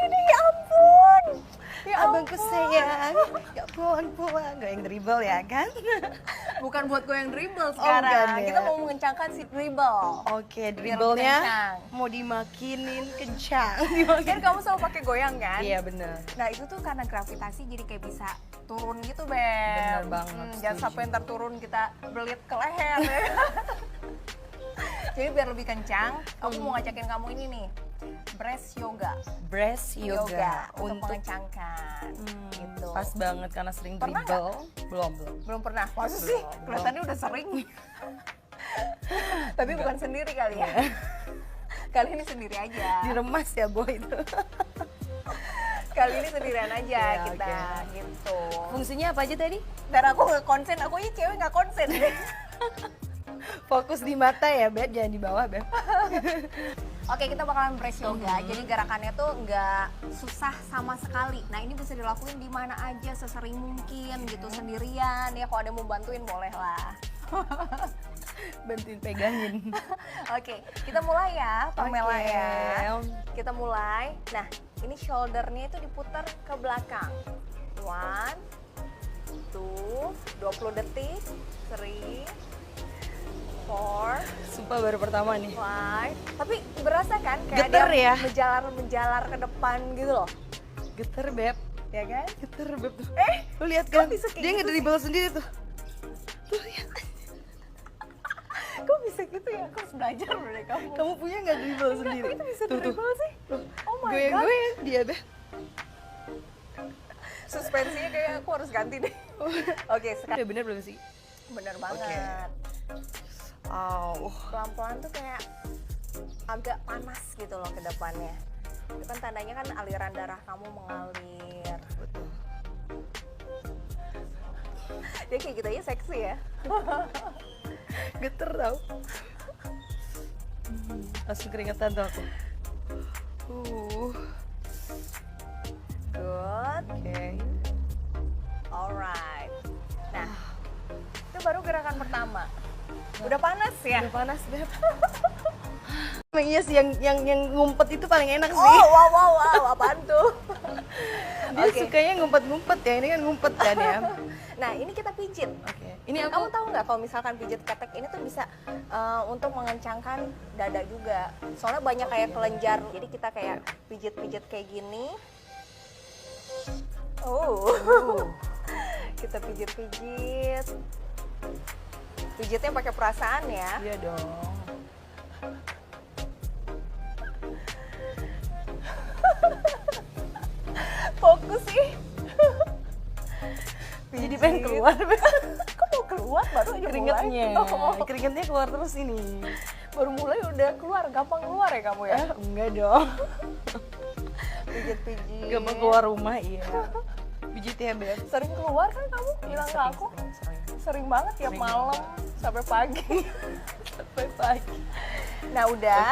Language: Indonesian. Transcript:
ini, ya ampun. Ya Abangku sayang, gak pulang-pulang, gue yang dribble ya kan? Bukan buat gue yang dribble sekarang. bukan ya. Kita mau mengencangkan si dribble. Oke, Biar dribblenya lebih kencang. mau dimakinin kencang. Kan kamu selalu pakai goyang kan? Iya bener. Nah itu tuh karena gravitasi jadi kayak bisa turun gitu, Beb. Bener banget, Jangan setuju. sampai ntar turun kita belit ke leher. Ya. Jadi biar lebih kencang, aku mau ngajakin kamu ini nih, breast yoga. Breast yoga, untuk mengencangkan. Gitu. pas banget karena sering Pernah dribble. Belum. Belum pernah? Masa sih? Belum. Kelihatannya udah sering. Tapi bukan sendiri kali ya. Kali ini sendiri aja. Diremas ya boy itu. Kali ini sendirian aja Ya, kita oke. gitu. Fungsinya apa aja tadi? Dan aku nggak konsen, aku ini cewek nggak konsen deh. Fokus di mata ya Beb, jangan di bawah Beb. Oke, kita bakalan breast yoga. Jadi gerakannya tuh nggak susah sama sekali. Nah, ini bisa dilakuin di mana aja, sesering mungkin gitu, sendirian. Ya, kalau ada yang mau bantuin boleh lah. Bantuin pegangin. Oke, kita mulai ya, Pamela Oke. ya. Kita mulai. Nah, ini shouldernya itu diputar ke belakang. 1, 2, 20 detik. 3, 4, Sumpah baru pertama nih. 5. Tapi berasa kan kayak Geter ada ya? menjalar ke depan gitu loh. Geter Beb. Ya kan? Geter Beb tuh. Eh, Lu lihat kok kan? bisa kayak Dia gitu ngedribble sendiri tuh. Tuh lihat. kok bisa gitu ya? Aku harus belajar loh dari kamu. Kamu punya nggak dribble sendiri? Itu bisa Tuh, tuh. dribble sih? Tuh. Oh my Gue god. dia Beb. Suspensinya kayak aku harus ganti deh. Oke, sekarang Udah bener belum sih? bener banget. Au. Pelan-pelan tuh kayak agak panas gitu loh ke depannya. Itu kan tandanya kan aliran darah kamu mengalir. Betul. Dia kayak gitu aja seksi ya. Geter tau. Langsung keringetan tuh aku. Good. Oke. Alright. Nah, itu baru gerakan pertama. Udah panas ya? Udah panas Beb. Emang iya sih yang ngumpet itu paling enak sih. Oh, wow, apaan tuh? Dia Oke. sukanya ngumpet-ngumpet ya, ini kan ngumpet kan ya. Nah, ini kita pijit. Oke. Ini Ini aku kamu tahu nggak kalau misalkan pijit ketek ini tuh bisa untuk mengencangkan dada juga. Soalnya banyak kayak kelenjar. Jadi kita kayak pijit-pijit kayak gini. Kita pijit-pijit. Pijitnya pakai perasaan ya. Iya dong. Fokus sih. Jadi pengen keluar Beb. Kok mau keluar baru aja Keringetnya. mulai? Oh, Keringetnya keluar terus ini. baru mulai udah keluar, gampang keluar ya kamu ya? Enggak dong. Pijit-pijit. Gampang keluar rumah iya. Pijit ya Beb. Sering keluar kan kamu? Bilang ke aku. Sering. Sering banget tiap Sering malam sampai pagi. Sampai pagi. Nah udah.